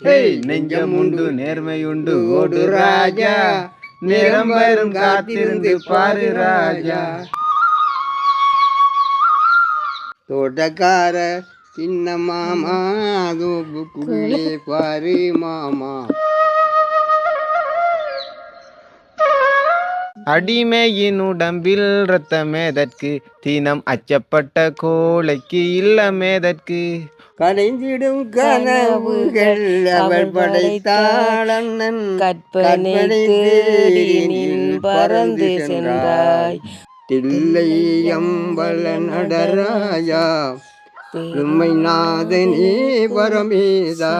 நெஞ்சமுண்டு நேர்மையுண்டு ஓடு ராஜா, நேரம் வரும் காத்திருந்து பாரு ராஜா. தோட்டக்கார சின்ன மாமா தோப்புக்குள்ளே பாரு மாமா. அடிமையின் உடம்பில் ரத்தமேதற்கு, தீனம் அச்சப்பட்ட கோழைக்கு இல்லமேதற்கு. கலைந்திடும் கனவுகள் அவள் படைத்தாள் அண்ணன், கற்பனை தேடினின் பறந்து சென்றாய். தில்லை அம்பல நடராஜா, உம்மை நாதனே பரமேதா.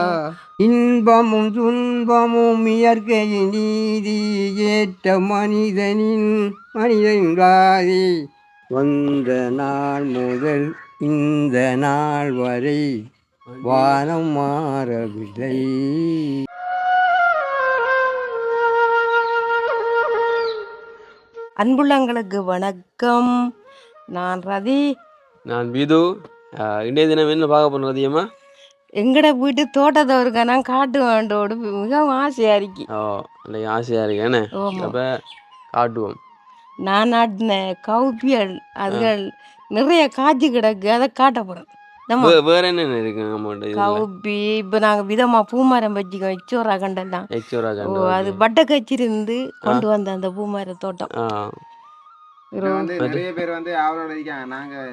இன்பமும் துன்பமும் இயற்கையின் நீதி, ஏற்ற மனிதனின் ராதி. வந்த நாள் முதல் இந்த நாள் வரை வானம் மாறவில்லை. அன்புள்ளங்களுக்கு வணக்கம். நான் ரதி. நான் விது. இன்றைய தினம் என்ன பார்க்க போன ரதியம்மா? எங்கட வீட்டு தோட்டத்தை இருக்க நான் காட்டு வேண்டோடு மிகவும் ஆசையாக இருக்கு. இல்லையா, ஆசையாக இருக்கேன்னு அப்போ காட்டுவோம். நான் நாட்டின கவுப்பியல் அதுகள் நிறைய காய்ச்சி கிடக்கு, அதை காட்டப்படும். வேற என்ன இருக்கு கவுப்பி? இப்போ நாங்கள் விதமாக பூமரம் வச்சுக்கோ, எக்ஸோரா கண்டெல்லாம். அது பட்டை கச்சிருந்து கொண்டு வந்த அந்த பூமர தோட்டம். நிறைய பேர் வந்து அவரோட இருக்காங்க. நாங்கள்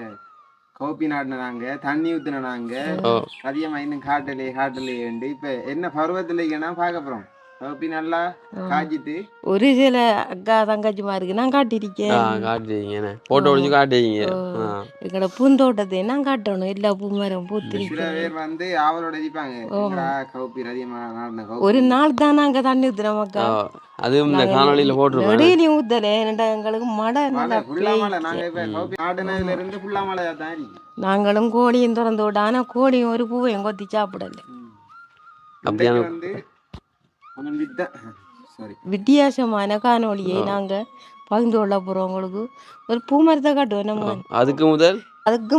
கோப்பி நாட்டினாங்க, தண்ணி ஊத்துனாங்க, அதிகமா இன்னும் காட்டலையே. இப்ப என்ன பருவத்துல பார்க்க போறோம். கோப்பி நல்லா காய்ச்சிட்டு ஒரு சில அக்கா தங்கச்சி மாதிரி நான் காட்டிருக்கேன். எங்களோட பூந்தோட்டத்தை நான் காட்டணும். எல்லா பூமரம் பூத்திருக்கேன். சில பேர் வந்து அவரோட இருப்பாங்க. கோப்பி அதிகமா ஒரு நாள் தான் நாங்க தண்ணி ஊத்துறோம் அக்கா. அதுவும் இந்த காணொளியில போட்டுருவோம். டெய்லியும் ஊத்தல, எங்களுக்கு மழை நாங்களும் கோழியும் திறந்து விட. ஆனா கோழியும் ஒரு பூவையும் கொத்தி சாப்பிடல. வித்தியாசமான காணொலியை நாங்க பகிர்ந்து கொள்ள போறோம். உங்களுக்கு ஒரு பூமரத்தை காட்டுவோம். நம்ம அதுக்கு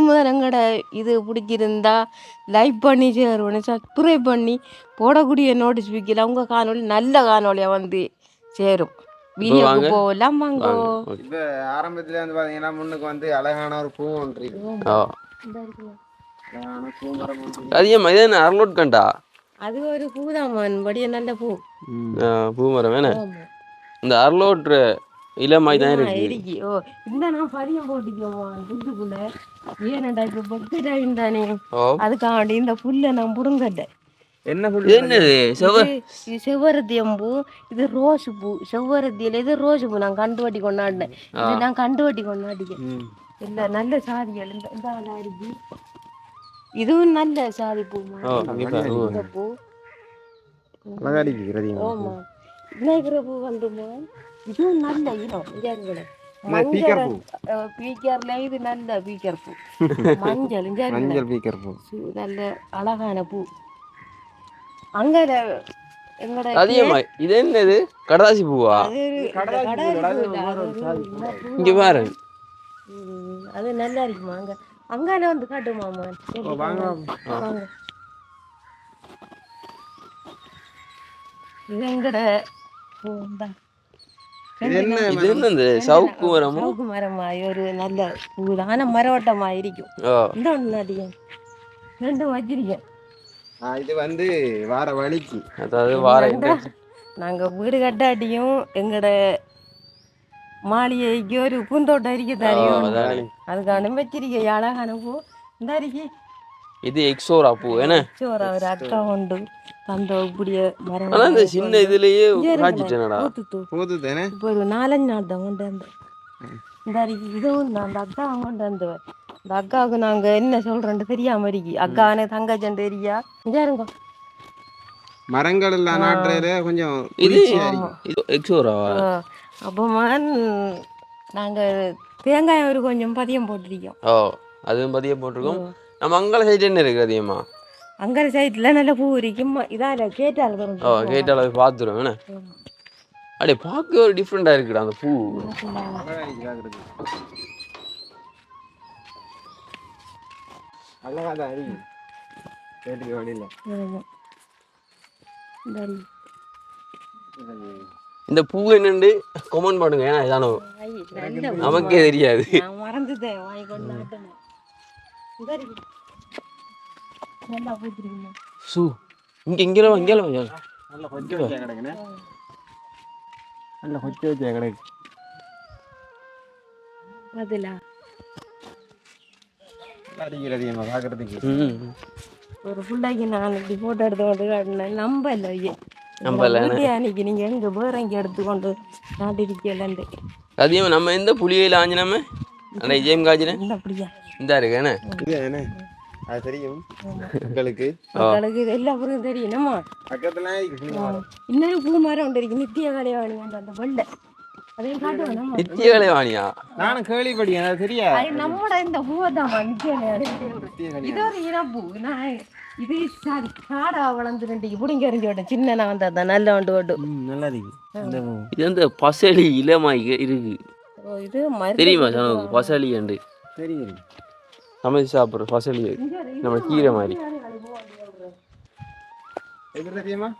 முதல் எங்கட இது பிடிச்சிருந்தா லைக் பண்ணி ஷேர் பண்ணி சப்ஸ்கிரைப் பண்ணி போடக்கூடிய நோட்டிஃபிகேஷன் உங்க காணொலி நல்ல காணொலியா வந்து சேரும். வீடியோக்கு போகலாம் வாங்க. இப்ப ஆரம்பத்துல வந்து பாத்தீங்கன்னா முன்னுக்கு வந்து அழகான ஒரு பூ ஒன்று. அது ஒரு பூதாமன் படிய நல்ல பூ. பூமரம் வேணா இந்த அரலோட்ரு இளமாய் தான் இருக்கு. ஓ இந்த நான் பதியம் போட்டுக்குவோம் புத்துக்குள்ள. ஏனடா இப்ப பக்தராயின் தானே, அதுக்காண்டி இந்த புல்லை நான் புடுங்கட்டேன். என்னது செவ்வரத்தியம் பூ, இது ரோஸ் பூ. செவ்வரத்தியில இது ரோஸ் பூ. நான் கண்டுவட்டி கொண்டாடினேன். இது நான் கண்டுவட்டி கொண்டாடிக்கேன். இல்ல நல்ல சாதிகள் இருக்கு. இதுவும் நல்ல சாதி பூ. பூ ஆமா, விநாயகர பூ வந்துமா. இதுவும் நல்ல இடம். மஞ்சள் பீக்கர்ல இது நல்ல பீக்கர் பூ. மஞ்சள் பீக்கர் பூ நல்ல அழகான பூ. அங்க இது என்னது கடதாசி பூவா? இங்க பாரு, அது நல்லா இருக்குமா. அங்கால வந்து காட்டுமாமா. இது எங்கட சவுக்கு மரமா ஒரு நல்ல பூதான மரவட்டமா இருக்கும். இந்த ஒண்ணு அடியும் ரெண்டும் வச்சிருக்கேன். இது வந்து வார வழிக்கு, அதாவது நாங்க வீடு கட்டாட்டியும் எங்கட மாளிகைக்கு ஒரு பூந்தோட்டம் இருக்க தெரியும். அதுக்கான வச்சிருக்க அழகான பூ இந்த அருகே. இது எக்ஸோரா பூ. என்ன எக்ஸோரா ஒரு அக்கா உண்டு தந்த இப்படிய மரம். இந்த சின்ன இதுலயே இப்போ ஒரு 4-5 நாள் தான் கொண்டு வந்தேன். இந்த அருகே இதுவும் அந்த அக்கா கொண்டு வந்தவன். இந்த அக்காவுக்கு நாங்க என்ன சொல்றோன்னு தெரியாம இருக்கு. அக்கானே தங்கச்சன் தெரியா. இங்க மரங்கள் எல்லாம் நாட்டுல கொஞ்சம் அப்பமா நாங்க தேங்காய் ஒரு கொஞ்சம் பதியம் போட்டிருக்கோம். அதுவும் பதியம் போட்டிருக்கோம். நம்ம அங்கால சைடு என்ன இருக்கு அதிகமா? அங்கால சைட்ல நல்ல பூ இருக்கும். இதால கேட்டால கேட்டால பார்த்துரும். என்ன அப்படியே பார்க்க ஒரு டிஃப்ரெண்டா இருக்குடா அந்த பூ. இந்த பூ என்னண்டு கமெண்ட் பண்ணுங்க. ஏன்னா இதானோ நமக்கே தெரியாது. நான் மறந்துட்டேன் வாங்கி கொண்டு நாட்டணும். நல்லா போயிட்டுருக்கீங்க. சூ இங்கெல்லாம் நல்லா கொஞ்சம் வச்சா கிடக்குண்ணே. நல்லா கொஞ்சம் வச்சா கிடக்கு. அதுல அதிகமாக பார்க்கறதுக்கு ஒரு ஃபுல்லாக்கி நான் இப்படி போட்டோ எடுத்து கொண்டு காட்டினேன். நம்பல அன்னைக்கு நீங்க எங்க வேற இங்க எடுத்துக்கொண்டு நாட்டிருக்கலண்டு அதையும் நம்ம எந்த புளியில ஆஞ்சினாம அந்த ஜெயம் காய்ச்சின அப்படியா இந்த இருக்கு என்ன இது அது தெரியும் உங்களுக்கு எல்லா பொருளும் தெரியும் என்னம்மா பக்கத்துல இன்னொரு பூ மரம் ஒன்று இருக்கு நித்திய கலைவாணி அந்த வெள்ளை அதையும் காட்டுவோம். நித்திய கலைவாணியா? நானும் கேள்விப்படியேன். அது தெரியா நம்மட இந்த பூவை தான் நித்திய இது ஒரு இனப்பூ. நான் இது சாரி காடா வளர்ந்து ரெண்டு இப்படிங்க எறிஞ்சு விட்டேன். சின்ன நான் வந்தா தான் நல்ல ஒன்று ஓட்டு நல்லா இருக்கு. இது வந்து பசலி இளமாய் இருக்கு. இது தெரியுமா சனோக்கு பசலி அண்டு தெரியும் சமைச்சு சாப்பிட்ற பசலி நம்ம கீரை மாதிரி. எப்படி தெரியுமா?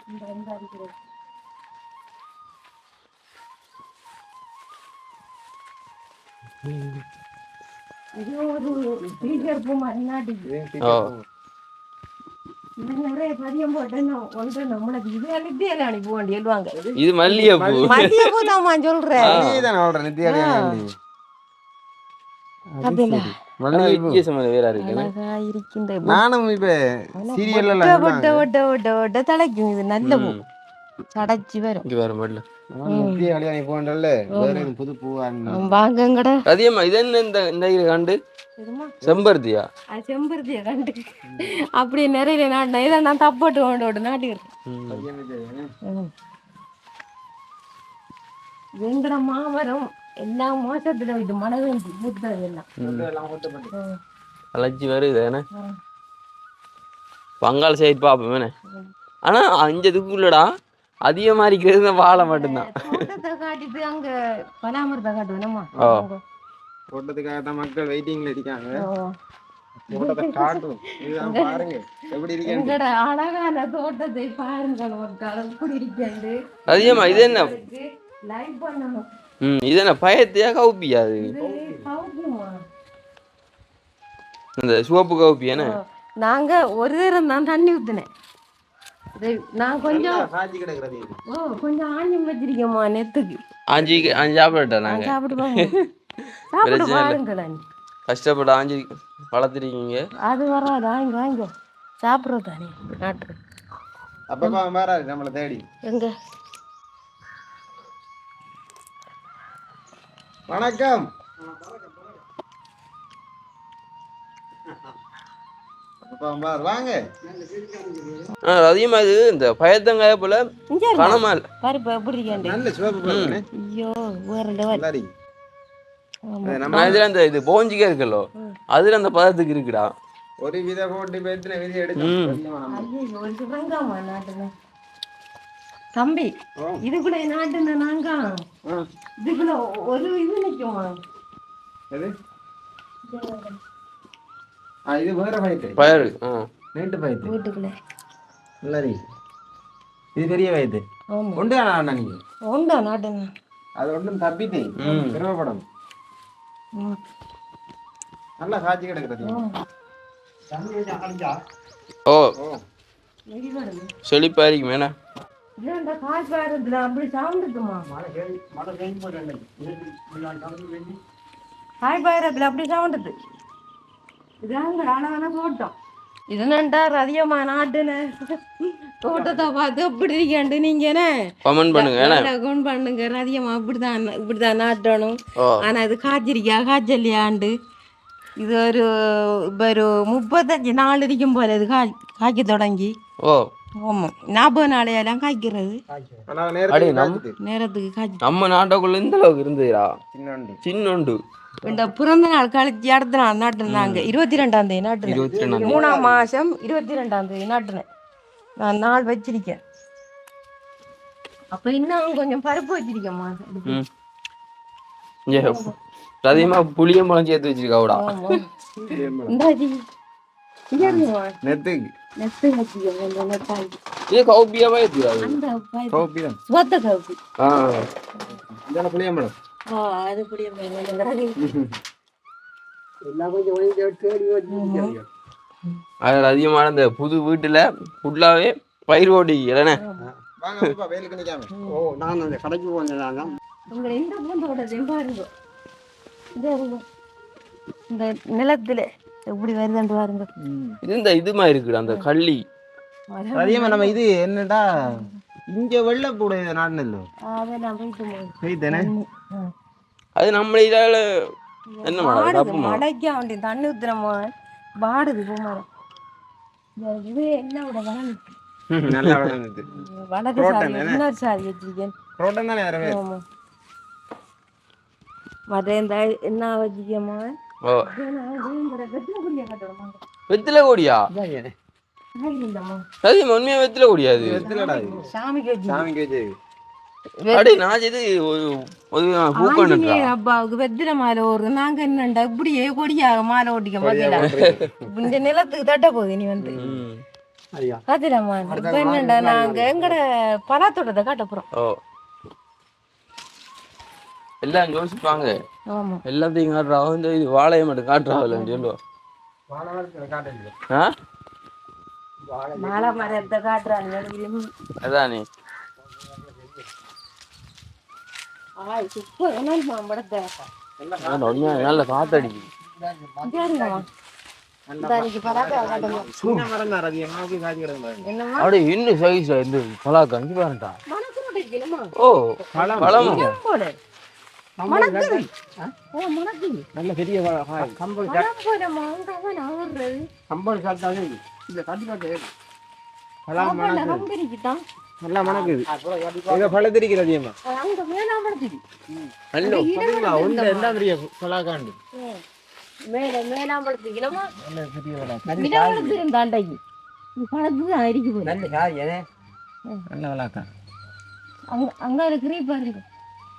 இது ஒரு டீச்சர் பூ மாதிரி நிறைய பதியம் போட்டேன்னு ஒன்று நம்மளுக்கு இது நித்தியில அனுப்பி வேண்டி எழுவாங்க. இது மல்லிகைப்பூ. மல்லிகைப்பூ தான் சொல்றேன். நானும் இப்ப சீரியல்ல தலைக்கும் இது நல்ல பூ சடைச்சி வரும். புது பூவா வாங்கங்கட அதிகமா இது என்ன இந்த கண்டு செம்பருத்தியா? செம்பருத்தியா கண்டு அப்படியே நிறைய நாட்டு இதை நான் தப்போட்டு கொண்டு நாட்டிக்கிறேன். எங்கட மாமரம் எல்லாம் மோசத்துல இது மழை வேண்டி மூத்தது எல்லாம் அழைச்சி வருது என்ன பங்காள சைடு பாப்போம். ஆனா அஞ்சதுக்குள்ளடா அதிகமா இருக்கிறது வாழை மட்டும்தான். தோட்டத்தை காட்டிட்டு அங்க பலாமரத்தை காட்டுவேனம்மா. தோட்டத்துக்காக தான் மக்கள் வெயிட்டிங்ல இருக்காங்க. தோட்டத்தை காட்டும். இதுதான் பாருங்க எப்படி இருக்கு. எங்கட அழகான தோட்டத்தை பாருங்க மக்கள் எப்படி இருக்கு. அதிகமா இது என்ன லைக் பண்ணணும். இது என்ன பயத்தையா கவுப்பியா? அது இந்த சிவப்பு கவுப்பி என்ன? நாங்க ஒரு நேரம் தான் தண்ணி ஊத்துனேன். நான் கொஞ்சம் கொஞ்சம் ஆஞ்சி வச்சிருக்கேம்மா நெத்துக்கு. ஆஞ்சி சாப்பிடட்டா? நாங்க சாப்பிட்டு பாருங்க. கஷ்டப்பட்டு ஆஞ்சி வளர்த்துருக்கீங்க. அது வராது. வாங்க வாங்க சாப்பிட்றது தானே நாட்டு. அப்பப்பா மாறாது நம்மளை தேடி. எங்க வணக்கம். வாங்க. அதிகமா இது இந்த பயத்தங்காய போல கனமா இல்ல. பருப்பு எப்படி இருக்கு? நல்ல சிவப்பு பாருங்க. ஐயோ வேற லெவல். நம்ம இதுல அந்த இது போஞ்சிக்கா இருக்குல்ல அதுல அந்த பதத்துக்கு இருக்குடா. ஒரு வித போட்டு பேத்துல விதி எடுத்து ஐயோ ஒரு சுரங்காமா நாட்டுல தம்பி இதுக்குள்ள நாட்டுன நாங்க இதுக்குள்ள ஒரு இது நிக்குமா? எது? இது வேற வயத்து. பயறு. நீட்டு வயத்து. வீட்டுக்குள்ள. நல்லது. இது பெரிய வயத்து. ஒன்று தானா நீங்க? ஒன்றா நாட்டுங்க. அது ஒன்றும் தப்பிட்டேன். சிரமப்படும். நல்லா காய்ச்சி கிடக்குறது. ஓ செழிப்பா இருக்கு மேனா. இல்ல காய் பாருதுல அப்படி சவுண்டுமா? காய் பாருதுல அப்படி சவுண்டுது. இதாங்க அழகான தோட்டம். இது நன்றார் அதிகமா நாட்டுன்னு தோட்டத்தை பார்த்து அப்படி இருக்கேன்ட்டு நீங்க என்ன கமெண்ட் பண்ணுங்க. அதிகமா இப்படிதான் நாட்டணும். ஆனா இது காய்ச்சிருக்கியா காய்ச்சல்லையாண்டு இது ஒரு இப்போ ஒரு 35 நாள் இருக்கும் போல இது காய்க்க தொடங்கி. ஆமா 40 நாளையெல்லாம் காய்க்கிறது. நேரத்துக்கு காய்ச்சி நம்ம நாட்டுக்குள்ள இந்த அளவுக்கு இருந்துடா சின்னொண்டு. இந்த பிறந்த நாள் கழிச்சு அடுத்த நாள் நாட்டுனாங்க 22ஆம் தேதி நாட்டுனேன். 3ஆம் மாசம் 22ஆம் தேதி நாட்டுனேன். நான் நாள் வச்சிருக்கேன். அப்ப இன்னும் கொஞ்சம் பருப்பு வச்சிருக்கேம்மா. அதிகமா புளியம்பழம் சேர்த்து வச்சிருக்காவுடா. நெத்து வச்சிக்கோங்க நெத்தாய் இது கௌபியாவே இருக்குது அது. அந்த கோபி தான் சுவத்த கவுப்பி இதான புளியம்பழம் அது புளிய மேல அதில் அதிகமான இந்த புது வீட்டுல ஃபுல்லாவே பயிர் ஓடி இல்லைண்ணே. வாங்க அப்பா வேலுக்கு நிக்காம நான் அந்த கடைக்கு போனேன். உங்க இந்த பூந்தோட பாருங்க இந்த நிலத்துல எப்படி வருதுன்னு பாருங்க. இது இந்த இது மாதிரி இருக்குது அந்த கள்ளி. அதிகமா நம்ம இது என்னடா இங்க வெள்ள கூட நாடுனல்ல அதை நான் போயிட்டு போயிட்டேனே அது நம்ம இதால என்ன மாடா தப்பு மாடா. மடைக்க வேண்டிய தண்ணி ஊத்துறமா வாடுது பூமாரம். இது என்ன விட வளர்ந்து நல்லா வளர்ந்தது வளர்ந்து சாரி இன்னொரு சாரி வச்சிருக்கேன். ரோட்டம் தானே வேற வேற ஆமா மற்ற இந்த என்ன வச்சிருக்கேம்மா ஓ வெத்தில கொடியா? அது உண்மையா வெத்தில கொடியாது. வெத்திலடா சாமிக்கு வச்சு சாமிக்கு வச்சு அடே நான் இது ஒரு பூக்கணுன்றா. அப்பாவுக்கு வெத்தில மாலை ஓடுது. நாங்க என்னண்டா இப்படியே கொடியாக மாலை ஓட்டிக்க மாட்டீங்களா? இந்த நிலத்துக்கு தட்ட போகுது நீ வந்து கதிரம்மா. இப்ப என்னண்டா நாங்க எங்கட பலாத்தோட்டத்தை காட்ட போறோம். ஓ எல்லாம் யோசிப்பாங்க. ஆமா எல்லாத்தையும் காட்டுறாங்க. இந்த இது வாழையை மட்டும் காட்டுறாங்கன்னு சொல்லுவோம். ஆ மாலை மரத்தை காட்டுறாங்க. அதானே சூப்பர் மாம்பழத்தை உண்மையா நல்ல காத்தடிக்கு. சின்ன மரம் தான் அதிகமா போய் காய்ச்சி கிடக்கு அப்படியே இன்னும் சைஸ்ல இருந்து பலாக்கா அஞ்சு பாருட்டா. ஓ பழம் நல்ல பெரிய கம்பல் சாப்பிட்டாலே இந்த கட்டி காட்டு நல்லா மணக்குது. எங்க பழத்திருக்கிறது அதிகமா ஒன்று எல்லாம் பெரிய பலாக்காண்டு நல்ல பலாக்கா அங்க இருக்கிற பாருங்க.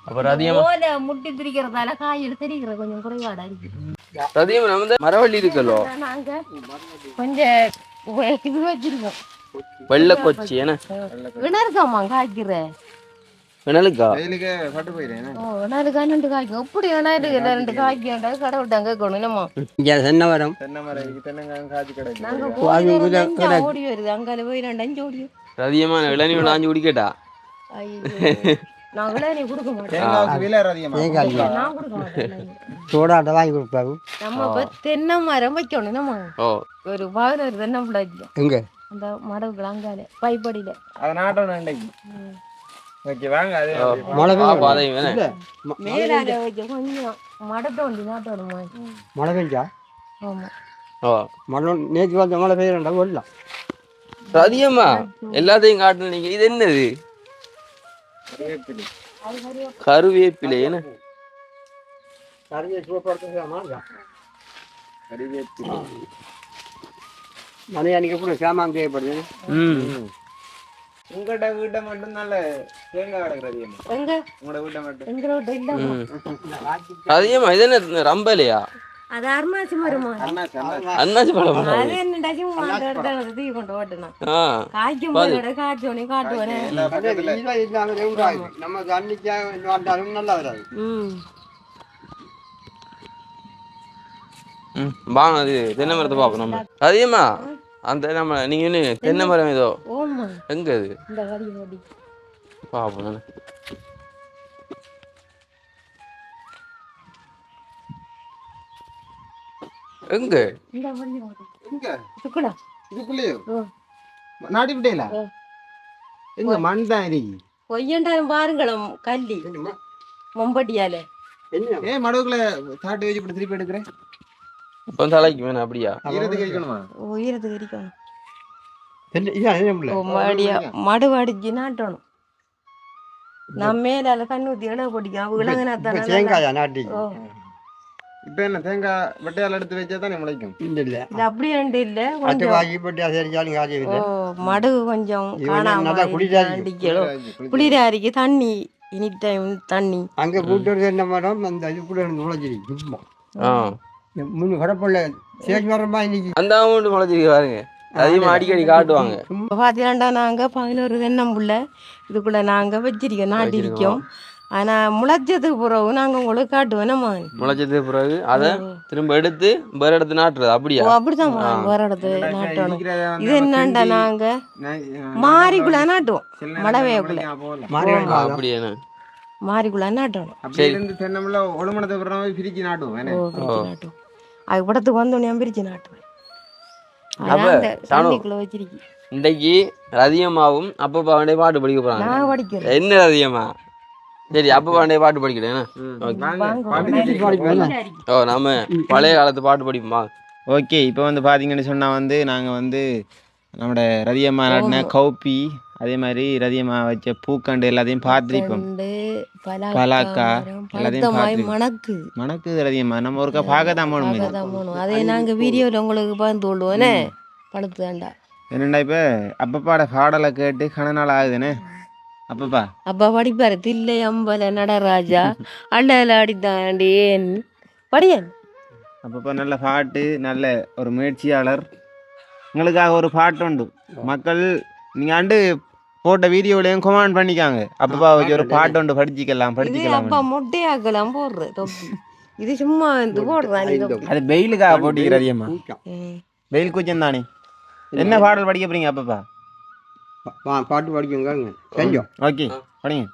அப்புறம் அதிகமா முட்டி திரிக்கிறதால காயில் தெரிகிற கொஞ்சம் குறைபாடா இருக்கு. அதிகமா நம்ம மரவள்ளி இருக்கல்லோ நாங்க கொஞ்சம் இது வச்சிருக்கோம் வெள்ளை கொச்சி ஏன்னா இணருக்காமா காய்க்கிற இணலுக்கா வெயிலுக்கு பட்டு போயிடுறேன். இணருக்கா ரெண்டு காய்க்கும் எப்படி இணரு ரெண்டு காய்க்கிட்டா கடவுட்டாங்க கேட்கணும் என்னம்மா. தென்னை மரம் தென்னை மரம் இருக்கு தென்னங்காய் காய்ச்சி கிடக்கு. நாங்க போய் ஓடி வருது அங்கால போய் ரெண்டு ஓடி அதிகமான இளநீ ஆஞ்சு குடிக்கட்டா. நான் இளநீ கொடுக்க மாட்டேன். தேங்காய்க்கு விலை அதிகமா நான் கொடுக்க மாட்டேன். சோடாட்ட வாங்கி கொடுப்பாரு. நம்ம இப்ப தென்னை மரம் வைக்கணும் நம்ம ஓ ஒரு 11 தென்னை பிள்ளை வைக்கணும். எங்க அந்த மடவுக்கு அங்கால பைப்படியில அதை நாட்டணும் இன்னைக்கு. ஓகே வாங்க அதே மழை பாதையும் வேணே மேலால வைக்க கொஞ்சம் மடத்தை ஒண்டி நாட்டணுமா. மழை பெஞ்சா ஆமா ஓ மழை நேற்று வந்த மழை பெய்யறா வரலாம். அதிகமா எல்லாத்தையும் காட்டணும். நீங்க இது என்னது கருவேப்பிலை என்ன மழை அன்னைக்கு கூட சாமான் தேவைப்படுது. உங்கள்கிட்ட வீட்டை மட்டும் நல்ல தேங்காய் கிடக்குறது எங்க உங்களோட வீட்டை மட்டும் எங்களோட இல்ல அதிகமா இது என்ன ரம்பலையா? அது அருமாச்சி மரமா அண்ணாச்சி பழம். அது என்னடாச்சும் தூக்கி கொண்டு ஓட்டுனா காய்க்கும் போதோட காய்ச்சோனே காட்டுவானே. நம்ம அன்னைக்கு வந்தாலும் நல்லா வராது. வாங்க அது தென்னை மரத்தை பார்ப்போம் நம்ம. அதிகமா அந்த நம்ம நீங்க என்ன தென்னை மரம் ஏதோ எங்க அது பார்ப்போம் நான். எங்க இதுக்குள்ளேயோ நாட்டி விட்டீங்களா? எங்க மண் தான் இருக்கு. பொய்யண்டாலும் பாருங்களேன் கல்லி மம்பட்டியால ஏன் மடவுக்குள்ள சாட்டு வச்சு இப்படி திருப்பி எடுக்கிறேன். இப்போ தலைக்கு வேணும் அப்படியா? ஈரத்துக்கு இருக்கணுமா? உயிரத்துக்கு இருக்கணும். மடு அடிச்சு நாட்டணும். நான் மேலால தண்ணி ஊத்தி இடம் போட்டிக்கலாம். தேங்காயா நாட்டி இப்ப என்ன தேங்காய் வெட்டையால் எடுத்து வச்சா தானே முளைக்கும். இல்ல அப்படி ரெண்டு இல்ல மடு கொஞ்சம் குளிராரிக்கு தண்ணி எனி டைம் தண்ணி அங்க கூட்டு தென்னை மரம் அந்த இதுக்குள்ள நுழைஞ்சிருக்கு. முன்னு கடப்பள்ள சேஜ் மரமா இன்னைக்கு அந்த அமௌண்ட் முளைச்சிருக்கு பாருங்க. அதிகமாக அடிக்கடி காட்டுவாங்க. இப்போ பார்த்தீங்கன்னா நாங்கள் 11 தென்னம்புள்ள இதுக்குள்ளே நாங்கள் வச்சிருக்கோம் நாட்டிருக்கோம். ஆனால் முளைச்சதுக்கு பிறகு நாங்கள் உங்களுக்கு காட்டுவோம் நம்ம முளைச்சதுக்கு பிறகு அதை திரும்ப எடுத்து வேறு இடத்து நாட்டுறது அப்படியா? அப்படிதான் வேறு இடத்து நாட்டணும். இது என்னண்டா நாங்கள் மாறிக்குள்ளே நாட்டுவோம் மழை பெய்யக்குள்ள அப்படியே மாறிக்குள்ளே நாட்டணும். தென்னம்புள்ள ஒழுமணத்தை பிரிச்சு நாட்டுவோம். நாட்டுவோம் அது படத்துக்கு வந்தோடனே பிரிச்சு நாட்டுவேன். வச்சிருக்கேன். இன்றைக்கு ரதியம்மாவும் அப்பப்பா வேண்டிய பாட்டு படிக்க போறாங்க. நான் படிக்கிறேன். என்ன ரதியம்மா? சரி அப்பப்பா வேண்டிய பாட்டு படிக்கிறேன். ஓ நம்ம பழைய காலத்து பாட்டு படிப்போமா? ஓகே. இப்போ வந்து பார்த்தீங்கன்னு சொன்னால் வந்து நாங்கள் வந்து நம்மளோட ரதியம்மா நாட்டின கௌப்பி அதே மாதிரி ரதியம்மா வச்ச பூக்கண்டு எல்லாத்தையும் பார்த்துருப்போம். பலாக்கா எல்லாத்தையும் மணக்குது ரதியம்மா. நம்ம ஒருக்கா பார்க்க தான் போகணும். அதே நாங்கள் வீடியோவில் உங்களுக்கு பார்த்து விடுவோனே பழுத்து வேண்டா. என்னண்டா இப்போ அப்பப்பாட பாடலை கேட்டு கன நாள் ஆகுதுன்னு அப்பா படிப்பாரு தில்லை அம்பல நடராஜா அண்ணல அடித்தாண்டேன் படியன். அப்பப்பா நல்ல பாட்டு, நல்ல ஒரு முயற்சியாளர். உங்களுக்காக ஒரு பாட்டு உண்டு. மக்கள் நீங்கள் ஆண்டு போட்ட வீடியோலையும் கமெண்ட் பண்ணிக்காங்க. அப்பப்பா வச்சு ஒரு பாட்டு உண்டு படிச்சிக்கலாம். அப்பா மொட்டையாக்கலாம் போடுற தொப்பி இது சும்மா போடுறேன். அது வெயிலுக்காக போட்டிக்கிறதியம்மா. வெயில் குச்சம் தானே. என்ன பாடல் படிக்க போறீங்க அப்பப்பா? பாட்டு படிக்குங்க செஞ்சோம். ஓகே படிங்க.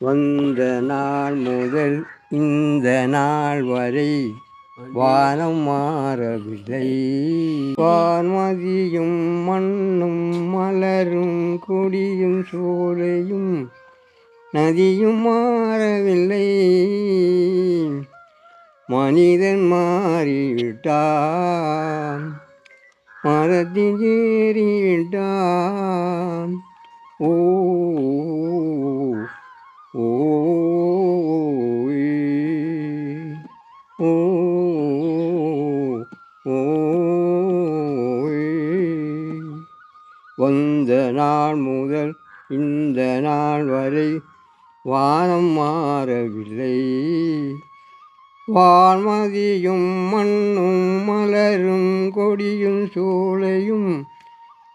வந்த நாள் முதல் இந்த நாள் வரை வானம் மாறவில்லை. வான்மதியும் மண்ணும் மலரும் கொடியும் சோலையும் நதியும் மாறவில்லை. மனிதன் மாறிவிட்டான், மரத்தில் ஏறிவிட்டான். ஓ ஓ ஓ ஓ வந்த நாள் முதல் இந்த நாள் வரை வானம் மாறவில்லை. வான்மதியும் மண்ணும் மலரும் கொடியும் சோலையும்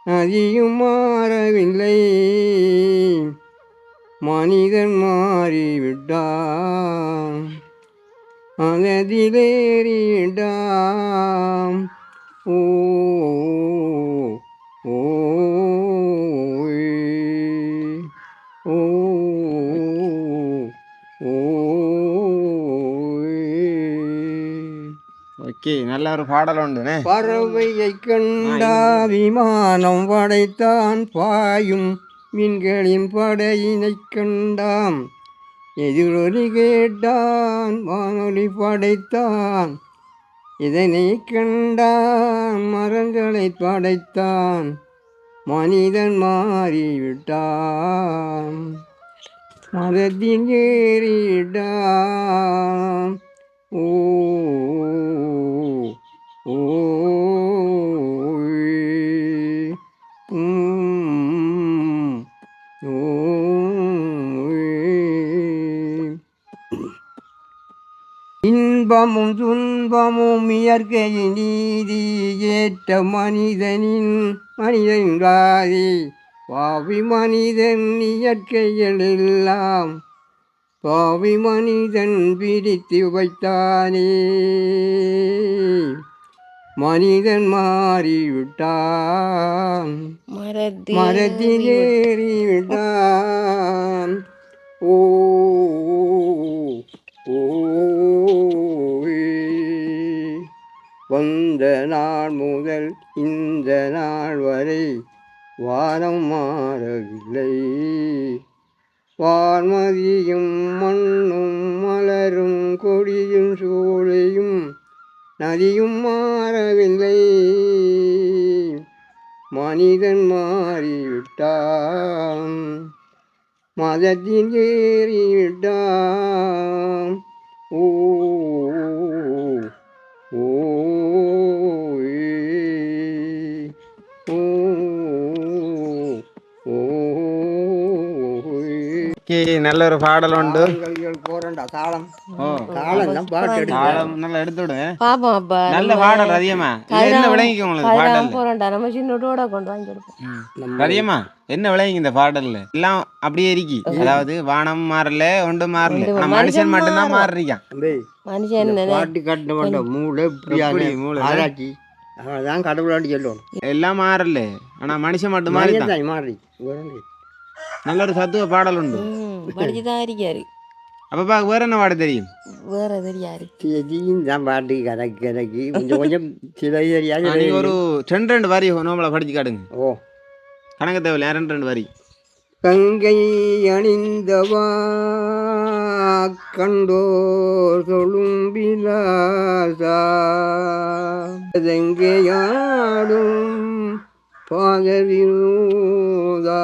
நதியும் மாறவில்லை. மனிதன் மாறிவிட்டான், மனதிலேறிவிட்டான். ஓ ஓ ஓ ஓகே. நல்ல ஒரு பாடல் உண்டு. பறவையை கண்டா விமானம் படைத்தான், பாயும் மீன்களின் படையினை கண்டான். எதிரொலி கேட்டான், வானொலி படைத்தான். இதனை கண்டான், மரங்களை படைத்தான். மனிதன் மாறிவிட்டான், மரத்தின் ஏறிவிட்டான். ஓ ஓ இன்பமும் துன்பமும் இயற்கையின் நீதி ஏற்ற மனிதனின் ராதி. பாவி மனிதன் இயற்கையில் எல்லாம் பாவி மனிதன் பிடித்து வைத்தானே. மனிதன் மாறிவிட்டான், மரத்தில் ஏறிவிட்டான். ஓ ஓ வந்த நாள் முதல் இந்த நாள் வரை வானம் மாறவில்லை. வான்மதியும் மண்ணும் மலரும் கொடியும் சோலையும் நதியும் மாறவில்லை. மனிதன் மாறிவிட்டான், மதத்தில் ஏறிவிட்டான். ஓ ஓ நல்ல ஒரு பாடல் உண்டு. போறேன்டா தாளம் ஓ தாளம் தான் பாட்டு எடுத்து தாளம் நல்லா எடுத்து விடுவேன். பாப்போம் அப்ப நல்ல பாடல் ரதியம்மா. இது என்ன விளங்கிக்க உங்களுக்கு பாடல்? போறோம்டா நம்ம சின்னோட கொண்டு வாங்கி கொடுப்போம். ரதியம்மா என்ன விளங்கிங்க இந்த பாடல்ல? எல்லாம் அப்படியே இருக்கி, அதாவது வானம் மாறல ஒன்று மாறல, ஆனா மனுஷன் மட்டும்தான் மாறிருக்கான். மனுஷன் பாட்டு கட்ட மாட்டோம் மூளை எப்படி மூளை? ஆராய்ச்சி அவதான் கடவுளாண்டி சொல்லணும். எல்லாம் மாறல, ஆனா மனுஷன் மட்டும் மாறிதான். மாறி நல்ல ஒரு தத்துவ பாடல் உண்டு. படிச்சுதான் இருக்காரு. அப்பப்பா வேற என்ன பாட தெரியும்? வேற தெரியாது. தான் பாட்டு கதக்கி கதக்கி கொஞ்சம் கொஞ்சம் சில தெரியாது. நீங்க ஒரு 2 வரி நோம்பலை படிச்சு காட்டுங்க. ஓ கணக்கு தேவையில்ல, 2 வரி. கங்கை அணிந்தவா கண்டோர் தொழும்பிலாசா எங்கேயாடும் பாகவினோதா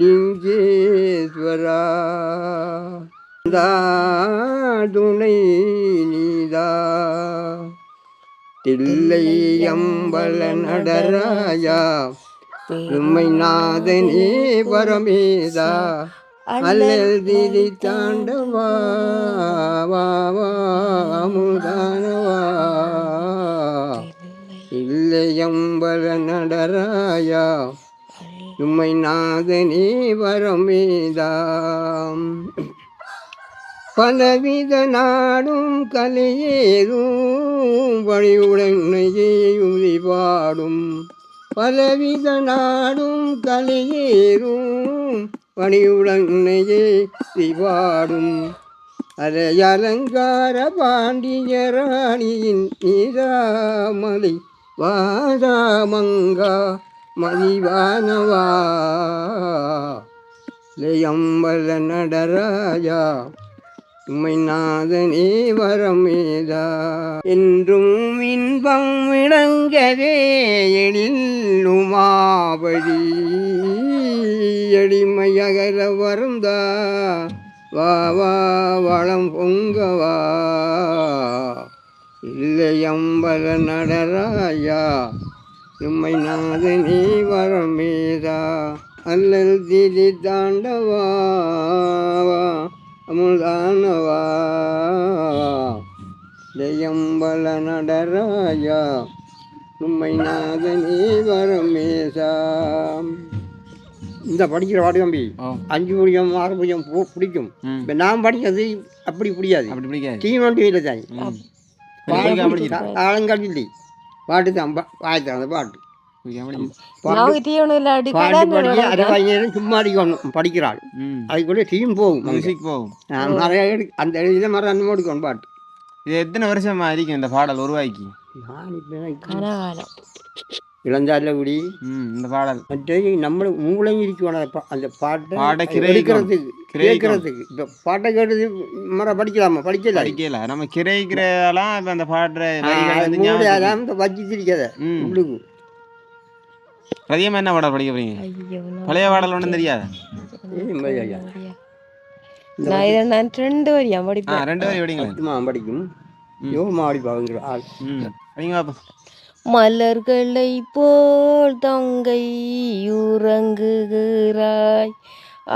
லிங்கேஸ்வரா துணை நீதா தில்லை அம்பல நடராஜா உம்மை நாதனே பரமேதா அல்லல் திரி தாண்டவா முதானவா இல்லை அம்பல நடராஜா உம்மை நாதனே பரமேதா பலவித நாடும் கலையேறும் வழியுடனேயே உரி பாடும் பலவித நாடும் கலையேறும் பணியுடனேயே பாடும் அதை அலங்கார பாண்டியராணியின் நீராமலை வாதாமங்கா மதிவானவா லயம்பல நடராஜா உம்மை நாதனே வரமேதா என்றும் இன்பம் விளங்கவே எழிலுமாவழி எளிமையகர வருந்தா வா வா வளம் பொங்கவா இல்லையம்பல நடராயா உம்மை நாதனே வரமேதா அல்லல் திதி தாண்டவா அமுதானவா ஜெயம்பல நடராஜா உம்மை நாதனே வரமேசா. இந்த படிக்கிற பாட்டு தம்பி 5 பூஜ்ஜியம் 6 பூஜ்ஜியம் பிடிக்கும். இப்போ நான் படிக்கிறது அப்படி பிடிக்காது. தீவண்டி வீட்டில் தான் ஆழங்கல்வி பாட்டு தான் வாய்த்தான் அந்த பாட்டு சும்மா படிக்கிறாள் அதுக்குள்ளே டீம் போகும் நிறைய அந்த இதை மாதிரி அந்த ஓடிக்கணும் பாட்டு. இது எத்தனை வருஷமா இருக்கும் இந்த பாடல் உருவாக்கி? இளந்தாலகுடி இந்த பாடல் மற்றது நம்ம மூளையும் இருக்கணும் அந்த பாட்டை கேட்கறதுக்கு. இப்போ பாட்டை கேட்டது மர படிக்கலாமா? படிக்கல நம்ம கிரைக்கிறதெல்லாம் இப்போ அந்த பாடுற வச்சிருக்காத உள்ளுக்கு. ரதியம்மா என்ன பாடல் படிக்க போறீங்க? பழைய பாடல் ஒன்றும் தெரியாது. நான் 2 வரியா படிப்பேன். 2 வரி படிங்களா? படிக்கும் யோகமா படிப்பாங்க. மலர்களை போல் தங்கை உறங்குகிறாய்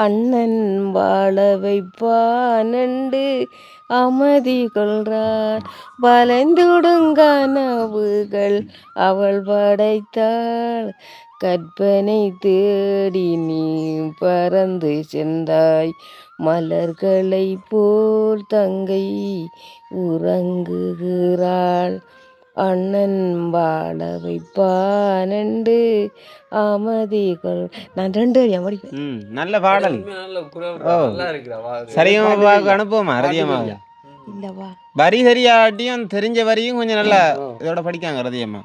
அண்ணன் வாழ வைப்பானண்டு அமைதி கொள்றார் வளைந்துடுங்கனவுகள் அவள் படைத்தாள் கற்பனை தேடி நீ பறந்து சென்றாய் மலர்களை போல் தங்கை உறங்குகிறாள் அண்ணன் வாழ வைப்பானண்டு அமைதிகள். நான் 2 வரியா படிப்பேன். நல்ல பாடல். சரியா அனுப்புவோமா ரதியம்மா? இல்லவா வரி சரியாட்டியும் தெரிஞ்ச வரியும் கொஞ்சம் நல்லா இதோட படிக்காங்க ரதியம்மா.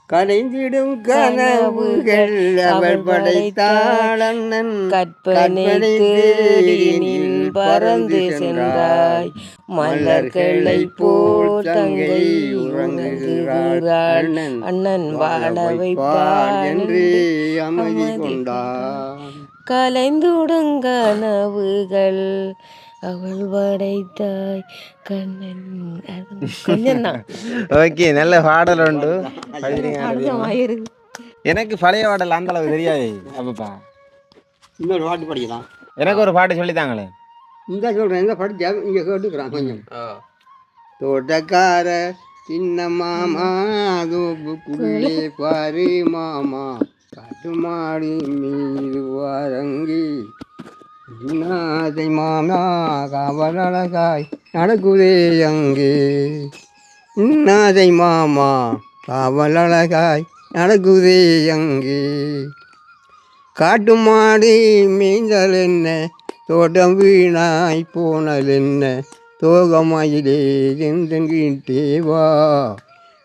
கலைந்திடும் கனவுகள் அவள் படைத்தாள் அண்ணன் கற்பனை தேடினில் பறந்து சென்றாய் மலர்களை போல் தங்கை உறங்குகிறாள் அண்ணன் வாழ வைப்பாள் என்று அமைதி கொண்டார். கலைந்துடும் கனவுகள் அவள் படைத்தாய் கண்ணன் கொஞ்சம் தான். ஓகே, நல்ல பாடல் உண்டு. எனக்கு பழைய பாடல் அந்த அளவு தெரியாது. அப்பப்பா இன்னொரு பாட்டு படிக்கலாம். எனக்கு ஒரு பாட்டு சொல்லித்தாங்களே. இந்த சொல்கிறேன், இந்த படித்தா இங்கே கேட்டுக்கிறான் கொஞ்சம். தோட்டக்கார சின்ன மாமா தோப்புக்குள்ளே பாரு மாமா காட்டு மாடி மீது வாரங்கி இன்னாதை மாமா காவலழகாய் நடக்குதே அங்கே இன்னாதை மாமா காவலழகாய் நடக்குதே அங்கே காட்டு மாடி மீந்தல் என்ன தோட்டம் வீணாய் போனல் என்ன தோகமயிலே எந்தங்கிட்டே வா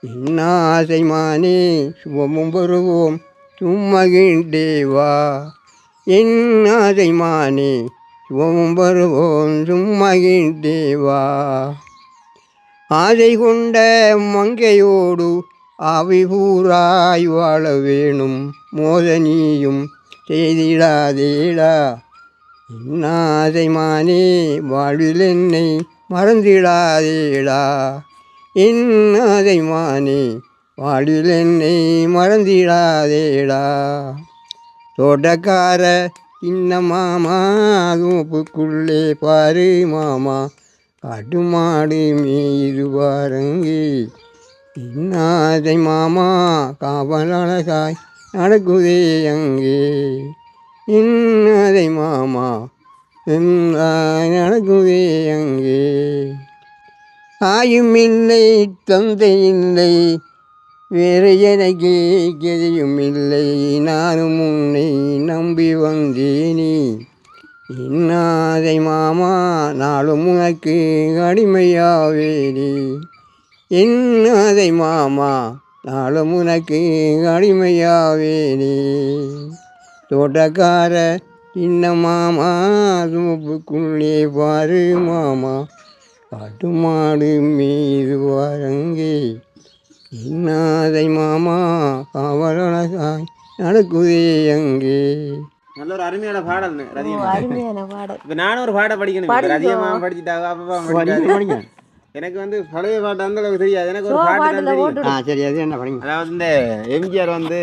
இன்னாசை மானே சுபமும் வருவோம் சும்மகின்றே வா என்னாசை மானே சுபமும் வருவோம் சும்மகின்றே வா ஆசை கொண்ட மங்கையோடு ஆவி பூராய் வாழ வேணும் மோதனியும் செய்திடாதேடா இன்னாசை மானே வாழ்வில் என்னை மறந்திடாதேடா இன்னாசை மானே வாழ்வில் என்னை மறந்திடாதேடா தோட்டக்கார சின்ன மாமா தோப்புக்குள்ளே பாரு மாமா காட்டு மாடு மீது வாரங்கி இன்னாதை மாமா காவலழகாய் நடக்குதே அங்கே இன்னாதை மாமா நடக்குதே அங்கே ஆயும் இல்லை தந்தை இல்லை வேறு எனக்கு எதையும் இல்லை நானும் உன்னை நம்பி வந்தேனே இன்னாதை மாமா நாளும் உனக்கு அடிமையாவேனே இன்னாதை மாமா நாளும் உனக்கு அடிமையாவேனே தோட்டக்கார சின்ன மாமா தோப்புக்குள்ளே பாரு மாமா காட்டு மாடு மீது வாரங்கே இன்னாதை மாமா காவலழகாய் நடக்குதே அங்கே. நல்ல ஒரு அருமையான பாடல் அருமையான பாடல். இப்போ நானும் ஒரு பாட்டை படிக்கணும். அதிகமாக படிச்சுட்டாங்க அப்பப்போ எனக்கு வந்து பழைய பாட்டு அந்த அளவுக்கு தெரியாது. எனக்கு ஒரு பாட்டு தான் தெரியும். சரி, அது என்ன படிங்க. அதாவது இந்த எம்ஜிஆர் வந்து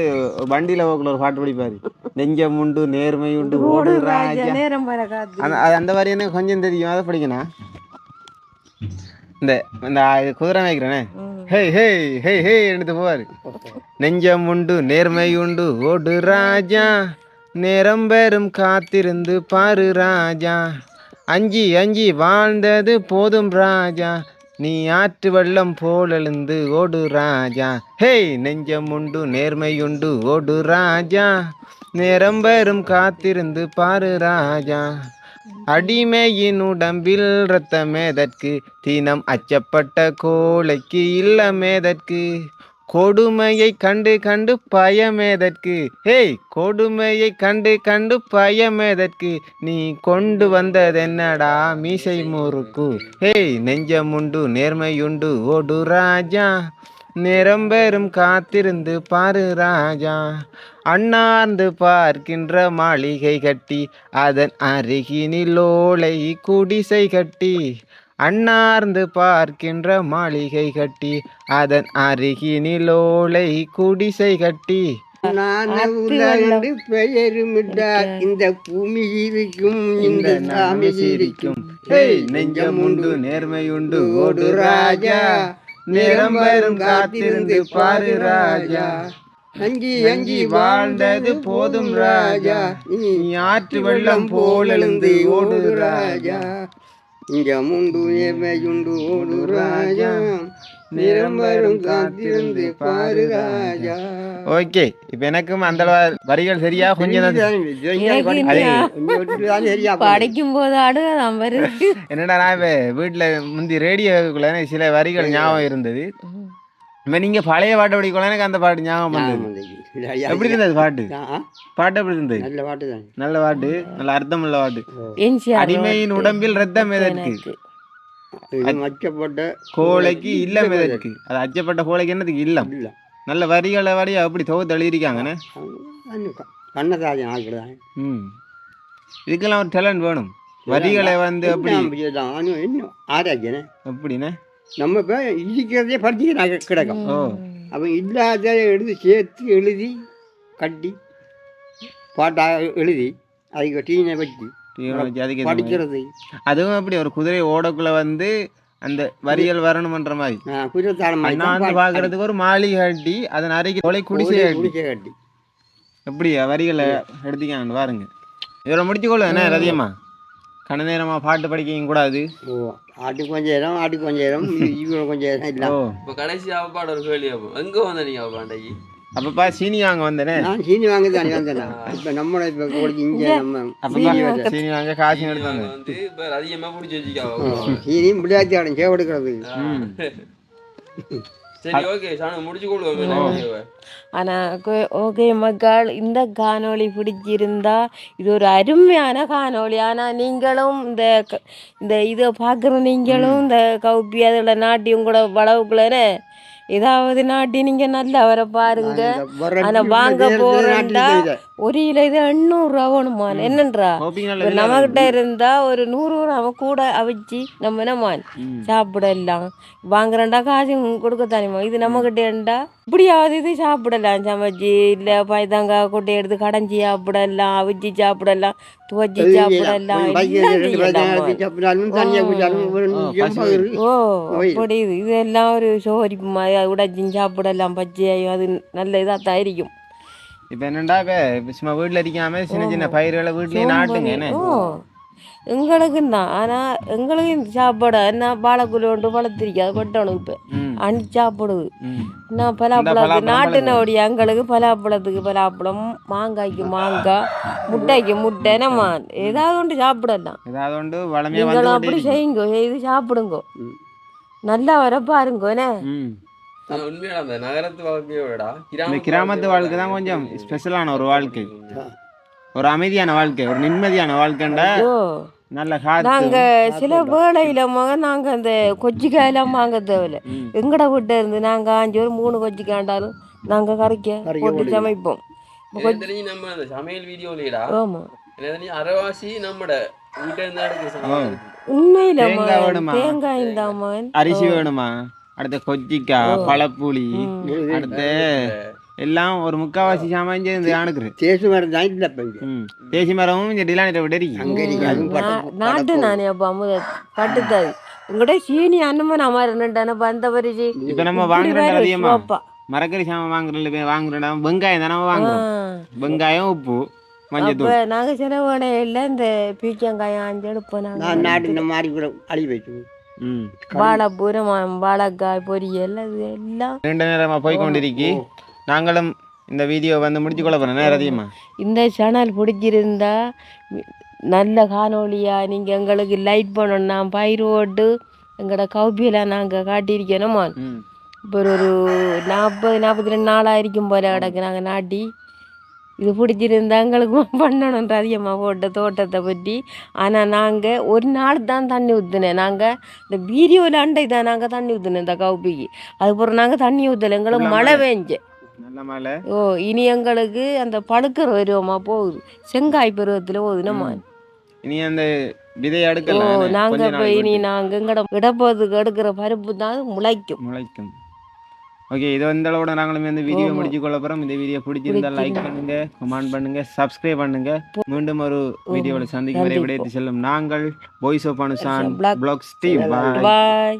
வண்டியில் போக்குள்ள ஒரு பாட்டு படிப்பாரு. நெஞ்சம் உண்டு நேர்மை உண்டு ஓடு ராஜா. அந்த மாதிரி எனக்கு கொஞ்சம் தெரியும். அதை படிக்கணும். இந்த இந்த குதிரை மேய்க்கிறேனே ஹே ஹே ஹே ஹே எடுத்து போவார். நெஞ்சம் உண்டு நேர்மை உண்டு ஓடு ராஜா நேரம் பெறும் காத்திருந்து பாரு ராஜா அஞ்சி அஞ்சி வாழ்ந்தது போதும் ராஜா நீ ஆற்று வெள்ளம் போல் எழுந்து ஓடு ராஜா ஹே நெஞ்சம் உண்டு நேர்மையுண்டு ஓடு ராஜா நேரம் பெறும் காத்திருந்து பாரு ராஜா அடிமையின் உடம்பில் இரத்தமேதற்கு தீனம் அச்சப்பட்ட கோழைக்கு இல்லமேதற்கு கொடுமையை கண்டு கண்டு பயமேதற்கு ஹேய் கொடுமையை கண்டு கண்டு பயமேதற்கு நீ கொண்டு வந்ததென்னடா மீசை முறுக்கு ஹேய் நெஞ்சமுண்டு நேர்மையுண்டு ஓடு ராஜா நேரம் பெறும் காத்திருந்து பாரு ராஜா அண்ணார்ந்து பார்க்கின்ற மாளிகை கட்டி அதன் அருகினில் ஓலை குடிசை கட்டி அண்ணார்ந்து பார்க்கின்ற மாளிகை கட்டி அதன் அருகினில் ஓலை குடிசை கட்டி பெயருமிட்டா இந்த பூமி இருக்கும் இந்த சாமி இருக்கும் நெஞ்சமுண்டு நேர்மையுண்டு ஓடு ராஜா நேரம் வரும் காத்திருந்து பாரு ராஜா அஞ்சி அஞ்சி வாழ்ந்தது போதும் ராஜா நீ ஆற்று வெள்ளம் போல் எழுந்து ஓடு ராஜா நெஞ்சமுண்டு நேர்மையுண்டு ஓடு ராஜா நேரம் வரும் காத்திருந்து பாரு ராஜா. ஓகே, இப்ப எனக்கும் அந்த வரிகள் சரியா கொஞ்சம் படிக்கும் போது என்னடா நான் இப்ப வீட்டுல முந்தி ரேடியோக்குள்ள சில வரிகள் ஞாபகம் இருந்தது. இப்ப நீங்க பழைய பாட்டை படிக்கல எனக்கு அந்த பாட்டு ஞாபகம் வந்தது. எப்படி இருந்தது பாட்டு? பாட்டு எப்படி இருந்தது? நல்ல பாட்டு தான். நல்ல பாட்டு, நல்ல அர்த்தம் உள்ள பாட்டு. அடிமையின் உடம்பில் ரத்தம் எதற்கு அச்சப்பட்ட கோழைக்கு இல்லம் எதற்கு அது அச்சப்பட்ட கோழைக்கு என்னதுக்கு இல்லம். நல்ல வரிகளை வரியா அப்படி தொகுத்து எழுதிருக்காங்கண்ணே. கண்ணதாசன் ஆக்குறதான். இதுக்கெல்லாம் ஒரு டேலண்ட் வேணும். வரிகளை வந்து அப்படி இன்னும் ஆராய்ச்சினே அப்படின்னா நம்ம இப்போ இருக்கிறதே படிச்சு கிடக்கும். அவன் இல்லாத எழுதி சேர்த்து எழுதி கட்டி பாட்டாக எழுதி அதுக்கு டீனை வச்சு அதுக்கு படிக்கிறது அதுவும் அப்படி ஒரு குதிரை ஓடக்குள்ள வந்து அந்த வரிகள் வரணும்ன்ற மாதிரி குதிரைத்தாளம் பாக்குறதுக்கு ஒரு மாளிகை கட்டி அதன் அருகே கொலை குடிசை கட்டி எப்படியா வரிகளை எடுத்துக்காங்க பாருங்க இவரை முடிச்சுக்கொள்ள என்ன ரதியம்மா கண நேரமா பாட்டு படிக்க கூடாது ஆட்டுக்கு கொஞ்சம் இடம் ஆட்டுக்கு கொஞ்சம் இடம் இவ்வளோ கொஞ்சம் இடம் இல்லை இப்போ கடைசி சாப்பாடு ஒரு கேள்வி எங்கே வந்த நீங்கள் பாண்டைக்கு அப்பப்பா சீனி வாங்க வந்தேனே நான் சீனி வாங்க தானே வந்தேன் இப்போ நம்ம இப்போ இங்கே நம்ம சீனி வாங்க காசு எடுத்து வந்தேன் வந்து இப்போ அதிகமாக பிடிச்சி வச்சுக்காங்க சீனியும் பிள்ளையாச்சி ஆடும் சேவெடுக்கிறது சரி ஓகே சாணம் முடிச்சு கொள்வோம் ஆனா ஓகே மக்கள் இந்த காணொளி பிடிச்சிருந்தா இது ஒரு அருமையான காணொளி ஆனா நீங்களும் இந்த இதை பார்க்குற நீங்களும் இந்த கௌப்பி அதோட நாட்டியும் கூட வளவுக்குள்ளே ஏதாவது நாட்டி நீங்க நல்லா வர பாருங்க ஆனா வாங்க போறேன்டா ஒரு கிலோ இது 800 ரூபா வேணுமான் என்னன்றா நம்மகிட்ட இருந்தா ஒரு 100 ரூபா கூட அவிச்சு நம்ம என்னமான் சாப்பிடலாம் வாங்குறேன்டா காசு கொடுக்கத்தானேமா இது நம்ம கிட்ட இருந்தா இப்படியாவது இது சாப்பிடலாம் சமைச்சு இல்ல பைதாங்காய் கொட்டை எடுத்து கடைஞ்சி சாப்பிடலாம் அவிச்சு சாப்பிடலாம் துவச்சி சாப்பிடலாம் ஓ அப்படி இதெல்லாம் ஒரு சோரிப்பு மாதிரி உடைச்சும் சாப்பிடலாம் பச்சையாயும் அது நல்ல இதாக தான் இருக்கும் இப்போ என்னண்டா இப்போ சும்மா வீட்டில் இருக்காம சின்ன சின்ன பயிர்களை வீட்லயே நாட்டுங்க என்ன எங்களுக்கு தான் ஆனால் எங்களுக்கு சாப்பாடு என்ன வாழைக்குள்ளோண்டு வளர்த்திருக்காது கொட்டணும் இப்போ அணி சாப்பிடுது நான் பலாப்பழத்துக்கு நாட்டுனோடைய எங்களுக்கு பலாப்பழத்துக்கு பலாப்பழம் மாங்காய்க்கு மாங்காய் முட்டைக்கு முட்டை நம்ம ஏதாவது ஒன்று சாப்பிடலாம் ஏதாவது ஒன்று நீங்களும் அப்படி செய்யுங்க செய்து சாப்பிடுங்க நல்லா வர பாருங்க என்ன உண்மையான அந்த நகரத்து வாழ்க்கையோட கிராமத்து வாழ்க்கை தான் கொஞ்சம் ஸ்பெஷலான ஒரு வாழ்க்கை ஒரு அமைதியான வாழ்க்கை ஒரு நிம்மதியான வாழ்க்கைண்டா நல்ல நாங்க சில வேளையில நாங்க அந்த கொச்சிக்காயெல்லாம் வாங்க தேவையில்ல எங்கட வீட்டை இருந்து நாங்க 5 ஒரு 3 கொச்சிக்காண்டாலும் நாங்க கறிக்க போட்டு சமைப்போம் நம்ம அந்த சமையல் வீடியோலடா ஆமா அரைவாசி நம்மட வீட்டை இருந்தா உண்மையில தேங்காய் இந்தாம அரிசி வேணுமா அடுத்த கொச்சிக்காய் பழப்புளி அடுத்த எல்லாம் ஒரு முக்காவாசி சாமான் அனுக்குறேன் தேசி மரம் தேசி மரமும் இந்த டிலானிட்ட விட நாட்டு நானே அப்பா பட்டுத்தாது உங்கள்கிட்ட சீனி அன்னமன் அம்மா ரெண்டான பந்த பரிசு இப்ப நம்ம வாங்குறோம் அதிகமா மரக்கறி சாமான் வாங்குறோம் வெங்காயம் தானே வாங்குறோம் வெங்காயம் உப்பு மஞ்சள் நாங்க சில இல்லை இந்த பீக்கங்காயம் 5 எடுப்போம் நான் நாட்டு மாதிரி கூட அழி வைக்கணும் வாழைப்பூரம் வாழைக்காய் பொரியல் அது எல்லாம் 2 நேரமா போய் கொண்டிருக்கி நாங்களும் இந்த வீடியோ வந்து முடிச்சு கொள்ள போறோம் அதிகமா இந்த சேனல் பிடிச்சிருந்தா நல்ல காணொலியா நீங்க எங்களுக்கு லைட் பண்ணணும் நான் பயிர் ஓட்டு எங்களோட கௌபியில நாங்க காட்டியிருக்கணுமா இப்போ ஒரு 40-42 நாளாயிருக்கும் போல கிடக்கு நாங்கள் நாட்டி இது பிடிச்சிருந்தா எங்களுக்கும் பண்ணணும் அதிகமாக போட்ட தோட்டத்தை பற்றி ஆனால் நாங்கள் ஒரு நாள் தான் தண்ணி ஊற்றுனேன் நாங்கள் இந்த வீடியோவில் அண்டை தான் நாங்கள் தண்ணி ஊற்றுனேன் இந்த கௌபிக்கு அதுக்கப்புறம் நாங்கள் தண்ணி ஊற்றலை எங்களுக்கு மழை பெஞ்சேன் ஓ இனி எங்களுக்கு அந்த பழுக்கிற பருவமா போகுது செங்காய் பருவத்தில் போகுது நம்ம இனி அந்த விதை எடுக்கலாம் நாங்க போய் இனி நாங்க எங்கட இடப்போதுக்கு எடுக்கிற பருப்பு தான் முளைக்கும் ஓகே இது இந்த அளவோட நாங்களும் இந்த வீடியோ முடிச்சு கொள்ள போறோம் இந்த வீடியோ பிடிச்சிருந்தா லைக் பண்ணுங்க கமெண்ட் பண்ணுங்க சப்ஸ்கிரைப் பண்ணுங்க மீண்டும் ஒரு வீடியோவில் சந்திக்கும் வரை விடைத்து செல்லும் நாங்கள் voice of Anushan blogs team. Bye.